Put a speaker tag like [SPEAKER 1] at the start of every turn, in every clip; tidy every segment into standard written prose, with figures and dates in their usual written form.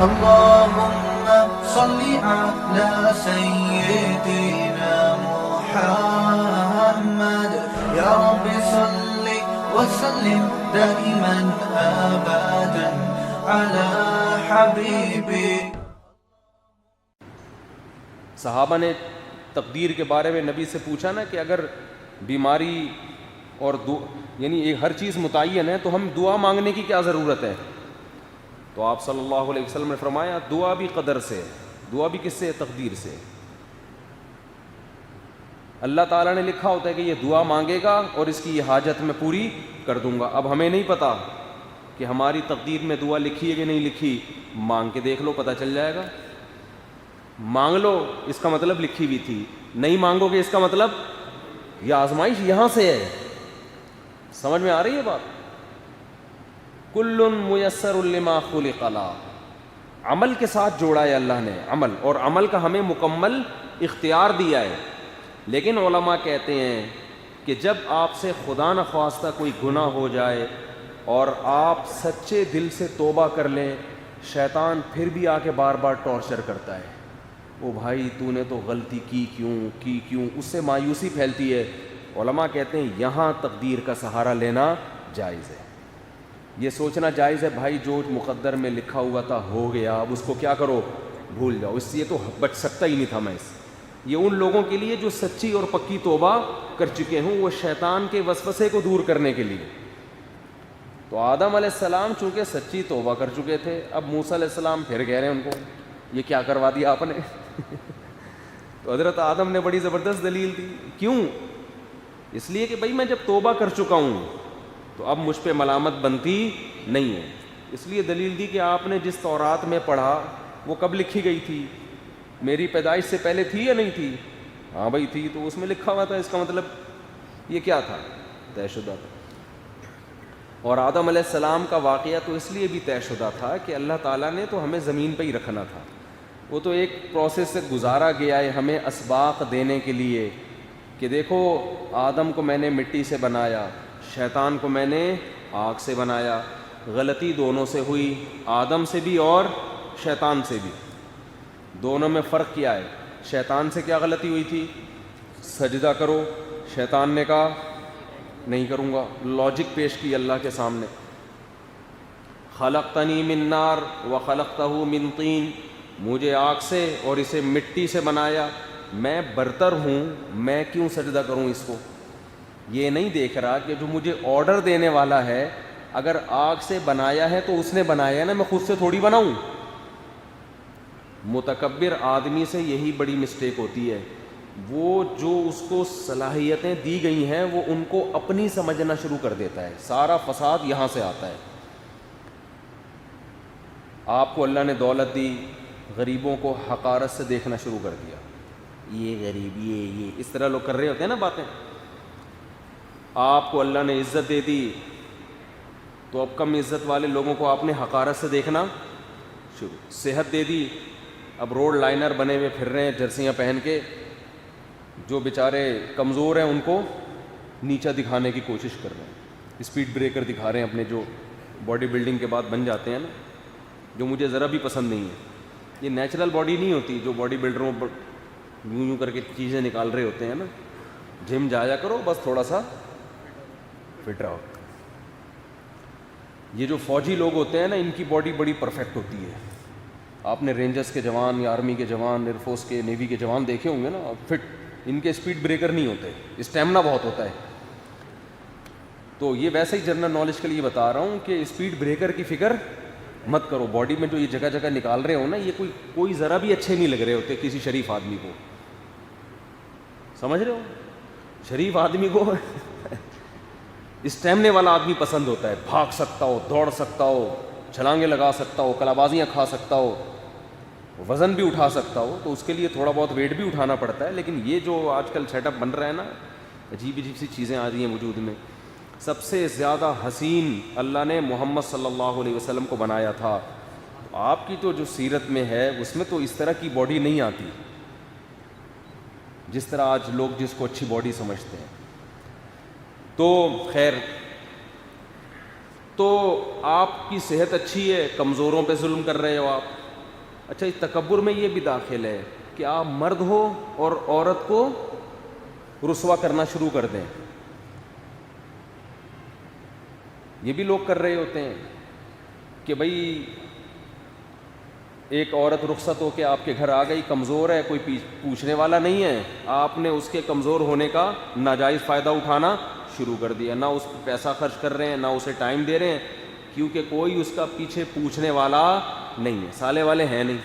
[SPEAKER 1] اللهم صل على سيدنا محمد يا رب صل وسلم دائما أبدا على حبيبك.
[SPEAKER 2] صحابہ نے تقدیر کے بارے میں نبی سے پوچھا نا کہ اگر بیماری اور یعنی یہ ہر چیز متعین ہے تو ہم دعا مانگنے کی کیا ضرورت ہے؟ تو آپ صلی اللہ علیہ وسلم نے فرمایا دعا بھی قدر سے، دعا بھی کس سے؟ تقدیر سے. اللہ تعالیٰ نے لکھا ہوتا ہے کہ یہ دعا مانگے گا اور اس کی یہ حاجت میں پوری کر دوں گا. اب ہمیں نہیں پتا کہ ہماری تقدیر میں دعا لکھی ہے کہ نہیں لکھی، مانگ کے دیکھ لو پتہ چل جائے گا. مانگ لو اس کا مطلب لکھی ہوئی تھی، نہیں مانگو گے اس کا مطلب یہ آزمائش یہاں سے ہے. سمجھ میں آ رہی ہے بات؟ کل میسر لما خلق له، عمل کے ساتھ جوڑا ہے اللہ نے عمل، اور عمل کا ہمیں مکمل اختیار دیا ہے. لیکن علماء کہتے ہیں کہ جب آپ سے خدا نخواستہ کوئی گناہ ہو جائے اور آپ سچے دل سے توبہ کر لیں، شیطان پھر بھی آ کے بار بار ٹارچر کرتا ہے. او بھائی تو نے تو غلطی کی کیوں، اس سے مایوسی پھیلتی ہے. علماء کہتے ہیں یہاں تقدیر کا سہارا لینا جائز ہے. یہ سوچنا جائز ہے بھائی جو مقدر میں لکھا ہوا تھا ہو گیا، اب اس کو کیا کرو، بھول جاؤ، اس سے تو بچ سکتا ہی نہیں تھا میں اس. یہ ان لوگوں کے لیے جو سچی اور پکی توبہ کر چکے ہوں، وہ شیطان کے وسوسے کو دور کرنے کے لیے. تو آدم علیہ السلام چونکہ سچی توبہ کر چکے تھے، اب موسیٰ علیہ السلام پھر کہہ رہے ہیں ان کو یہ کیا کروا دیا آپ نے. تو حضرت آدم نے بڑی زبردست دلیل دی. کیوں؟ اس لیے کہ بھائی میں جب توبہ کر چکا ہوں تو اب مجھ پہ ملامت بنتی نہیں ہے. اس لیے دلیل دی کہ آپ نے جس تورات میں پڑھا وہ کب لکھی گئی تھی؟ میری پیدائش سے پہلے تھی یا نہیں تھی؟ ہاں بھائی تھی، تو اس میں لکھا ہوا تھا، اس کا مطلب یہ کیا تھا؟ طے شدہ تھا. اور آدم علیہ السلام کا واقعہ تو اس لیے بھی طے شدہ تھا کہ اللہ تعالیٰ نے تو ہمیں زمین پہ ہی رکھنا تھا. وہ تو ایک پروسیس سے گزارا گیا ہے ہمیں اسباق دینے کے لیے کہ دیکھو آدم کو میں نے مٹی سے بنایا، شیطان کو میں نے آگ سے بنایا. غلطی دونوں سے ہوئی، آدم سے بھی اور شیطان سے بھی. دونوں میں فرق کیا ہے؟ شیطان سے کیا غلطی ہوئی تھی؟ سجدہ کرو، شیطان نے کہا نہیں کروں گا. لاجک پیش کی اللہ کے سامنے. خلقتنی من نار وخلقتہ من طین، مجھے آگ سے اور اسے مٹی سے بنایا، میں برتر ہوں، میں کیوں سجدہ کروں اس کو؟ یہ نہیں دیکھ رہا کہ جو مجھے آرڈر دینے والا ہے اگر آگ سے بنایا ہے تو اس نے بنایا ہے نا، میں خود سے تھوڑی بناؤں. متکبر آدمی سے یہی بڑی مسٹیک ہوتی ہے، وہ جو اس کو صلاحیتیں دی گئی ہیں وہ ان کو اپنی سمجھنا شروع کر دیتا ہے. سارا فساد یہاں سے آتا ہے. آپ کو اللہ نے دولت دی، غریبوں کو حقارت سے دیکھنا شروع کر دیا. یہ غریب، یہ اس طرح لوگ کر رہے ہوتے ہیں نا باتیں. آپ کو اللہ نے عزت دے دی تو اب کم عزت والے لوگوں کو آپ نے حقارت سے دیکھنا شروع. صحت دے دی، اب روڈ لائنر بنے ہوئے پھر رہے ہیں جرسیاں پہن کے. جو بیچارے کمزور ہیں ان کو نیچا دکھانے کی کوشش کر رہے ہیں، اسپیڈ بریکر دکھا رہے ہیں اپنے، جو باڈی بلڈنگ کے بعد بن جاتے ہیں نا، جو مجھے ذرا بھی پسند نہیں ہے. یہ نیچرل باڈی نہیں ہوتی جو باڈی بلڈروں یوں کر کے چیزیں نکال رہے ہوتے ہیں نا. جم جایا کرو، بس تھوڑا سا فٹ رہو. یہ جو فوجی لوگ ہوتے ہیں نا ان کی باڈی بڑی پرفیکٹ ہوتی ہے. آپ نے رینجرز کے جوان یا آرمی کے جوان، ایئر فورس کے، نیوی کے جوان دیکھے ہوں گے نا، فٹ. ان کے اسپیڈ بریکر نہیں ہوتے، اسٹیمنا بہت ہوتا ہے. تو یہ ویسے ہی جنرل نالج کے لیے بتا رہا ہوں کہ اسپیڈ بریکر کی فکر مت کرو. باڈی میں جو یہ جگہ جگہ نکال رہے ہو نا، یہ کوئی ذرا بھی اچھے نہیں لگ رہے ہوتے کسی شریف آدمی کو. سمجھ رہے ہو؟ شریف آدمی کو اسٹیمنے والا آدمی پسند ہوتا ہے، بھاگ سکتا ہو، دوڑ سکتا ہو، چھلانگیں لگا سکتا ہو، کلابازیاں کھا سکتا ہو، وزن بھی اٹھا سکتا ہو. تو اس کے لیے تھوڑا بہت ویٹ بھی اٹھانا پڑتا ہے. لیکن یہ جو آج کل سیٹ اپ بن رہا ہے نا، عجیب عجیب سی چیزیں آ رہی ہیں وجود میں. سب سے زیادہ حسین اللہ نے محمد صلی اللہ علیہ وسلم کو بنایا تھا. آپ کی تو جو سیرت میں ہے اس میں تو اس طرح کی باڈی نہیں آتی جس طرح آج لوگ جس کو اچھی باڈی سمجھتے ہیں. تو خیر تو آپ کی صحت اچھی ہے، کمزوروں پہ ظلم کر رہے ہو آپ. اچھا، اس تکبر میں یہ بھی داخل ہے کہ آپ مرد ہو اور عورت کو رسوا کرنا شروع کر دیں. یہ بھی لوگ کر رہے ہوتے ہیں کہ بھائی ایک عورت رخصت ہو کے آپ کے گھر آ گئی، کمزور ہے، کوئی پوچھنے والا نہیں ہے، آپ نے اس کے کمزور ہونے کا ناجائز فائدہ اٹھانا شروع کر دیا. نہ اس پہ پیسہ خرچ کر رہے ہیں، نہ اسے ٹائم دے رہے ہیں، کیونکہ کوئی اس کا پیچھے پوچھنے والا نہیں ہے. سالے والے ہیں نہیں،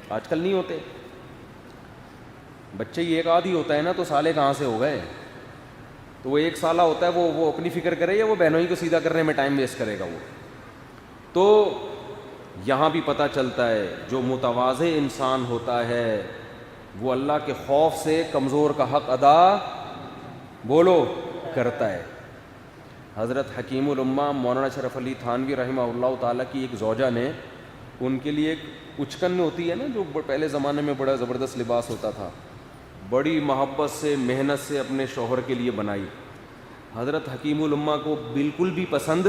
[SPEAKER 2] آج کل نہیں ہوتے. بچے ہی ایک آدھی ہوتا ہے نا، تو سالے کہاں سے ہو گئے؟ تو وہ ایک سالہ ہوتا ہے، وہ اپنی فکر کرے یا وہ بہنوں ہی کو سیدھا کرنے میں ٹائم ویسٹ کرے گا وہ. تو یہاں بھی پتہ چلتا ہے جو متواضع انسان ہوتا ہے وہ اللہ کے خوف سے کمزور کا حق ادا بولو کرتا ہے. حضرت حکیم الامہ مولانا اشرف علی تھانوی رحمہ اللہ تعالیٰ کی ایک زوجہ نے ان کے لیے ایک اچکن ہوتی ہے نا، جو پہلے زمانے میں بڑا زبردست لباس ہوتا تھا، بڑی محبت سے محنت سے اپنے شوہر کے لیے بنائی. حضرت حکیم الامہ کو بالکل بھی پسند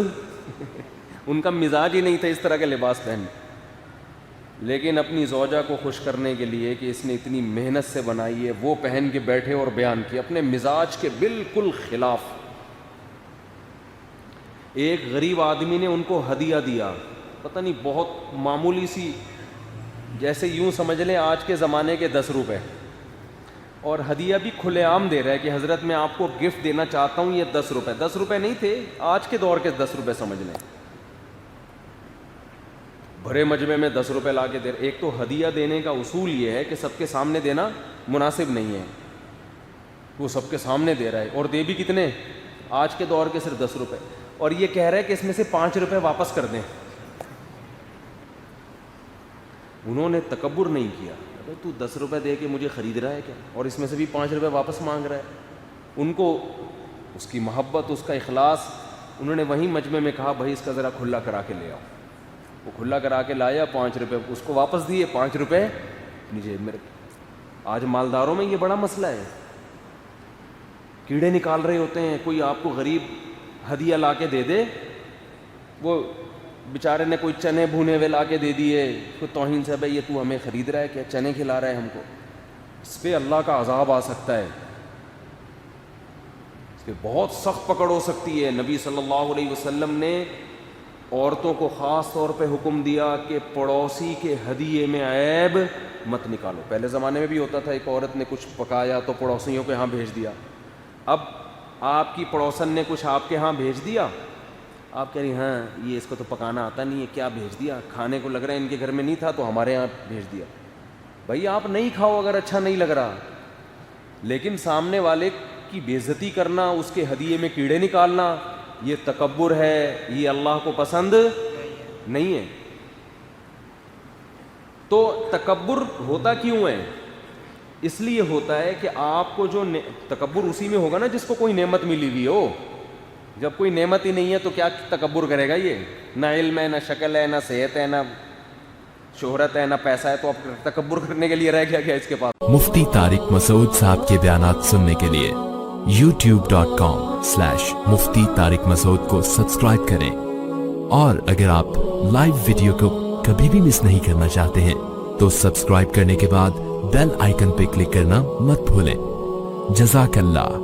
[SPEAKER 2] ان کا مزاج ہی نہیں تھا اس طرح کے لباس پہن، لیکن اپنی زوجہ کو خوش کرنے کے لیے کہ اس نے اتنی محنت سے بنائی ہے، وہ پہن کے بیٹھے اور بیان کیا اپنے مزاج کے بالکل خلاف. ایک غریب آدمی نے ان کو ہدیہ دیا، پتہ نہیں بہت معمولی سی، جیسے یوں سمجھ لیں آج کے زمانے کے 10 روپے، اور ہدیہ بھی کھلے عام دے رہا ہے کہ حضرت میں آپ کو گفٹ دینا چاہتا ہوں، یہ 10 روپے. 10 روپے نہیں تھے، آج کے دور کے 10 روپے سمجھ لیں. بھرے مجمع میں 10 روپے لا کے دے رہے. ایک تو ہدیہ دینے کا اصول یہ ہے کہ سب کے سامنے دینا مناسب نہیں ہے، وہ سب کے سامنے دے رہا ہے، اور دے بھی کتنے؟ آج کے دور کے صرف 10 روپے، اور یہ کہہ رہا ہے کہ اس میں سے 5 روپے واپس کر دیں. انہوں نے تکبر نہیں کیا، تو 10 روپے دے کے مجھے خرید رہا ہے کیا، اور اس میں سے بھی 5 روپے واپس مانگ رہا ہے. ان کو اس کی محبت، اس کا اخلاص، انہوں نے وہیں مجمع میں کہا بھائی اس کا ذرا کھلا کرا کے لے آؤ. وہ کھلا کرا کے لایا، 5 روپے اس کو واپس دیے، 5 روپے نیچے میرے. آج مالداروں میں یہ بڑا مسئلہ ہے، کیڑے نکال رہے ہوتے ہیں. کوئی آپ کو غریب ہدیہ لا کے دے دے، وہ بیچارے نے کوئی چنے بھونے ہوئے لا کے دے دیے، کوئی توہین سے بھائی یہ تو ہمیں خرید رہا ہے کیا، چنے کھلا رہا ہے ہم کو. اس پہ اللہ کا عذاب آ سکتا ہے، اس پہ بہت سخت پکڑ ہو سکتی ہے. نبی صلی اللہ علیہ وسلم نے عورتوں کو خاص طور پہ حکم دیا کہ پڑوسی کے ہدیے میں عیب مت نکالو. پہلے زمانے میں بھی ہوتا تھا، ایک عورت نے کچھ پکایا تو پڑوسیوں کے ہاں بھیج دیا. اب آپ کی پڑوسن نے کچھ آپ کے ہاں بھیج دیا، آپ کہہ رہی ہاں یہ اس کو تو پکانا آتا نہیں ہے، کیا بھیج دیا، کھانے کو لگ رہا ہے ان کے گھر میں نہیں تھا تو ہمارے یہاں بھیج دیا. بھائی آپ نہیں کھاؤ اگر اچھا نہیں لگ رہا، لیکن سامنے والے کی بے عزتی کرنا، اس کے ہدیے میں کیڑے نکالنا، یہ تکبر ہے، یہ اللہ کو پسند نہیں ہے. تو تکبر ہوتا کیوں ہے؟ اس لیے ہوتا ہے کہ آپ کو جو تکبر اسی میں ہوگا نا جس کو کوئی نعمت ملی ہوئی ہو. جب کوئی نعمت ہی نہیں ہے تو کیا تکبر کرے گا؟ یہ نہ علم ہے، نہ شکل ہے، نہ صحت ہے، نہ شہرت ہے، نہ پیسہ ہے، تو اب تکبر کرنے کے لیے رہ گیا اس کے پاس.
[SPEAKER 3] مفتی طارق مسعود صاحب کے بیانات سننے کے لیے youtube.com/مفتی طارق مسعود کو سبسکرائب کریں، اور اگر آپ لائیو ویڈیو کو کبھی بھی مس نہیں کرنا چاہتے ہیں تو سبسکرائب کرنے کے بعد بیل آئیکن پہ کلک کرنا مت بھولیں. جزاک اللہ.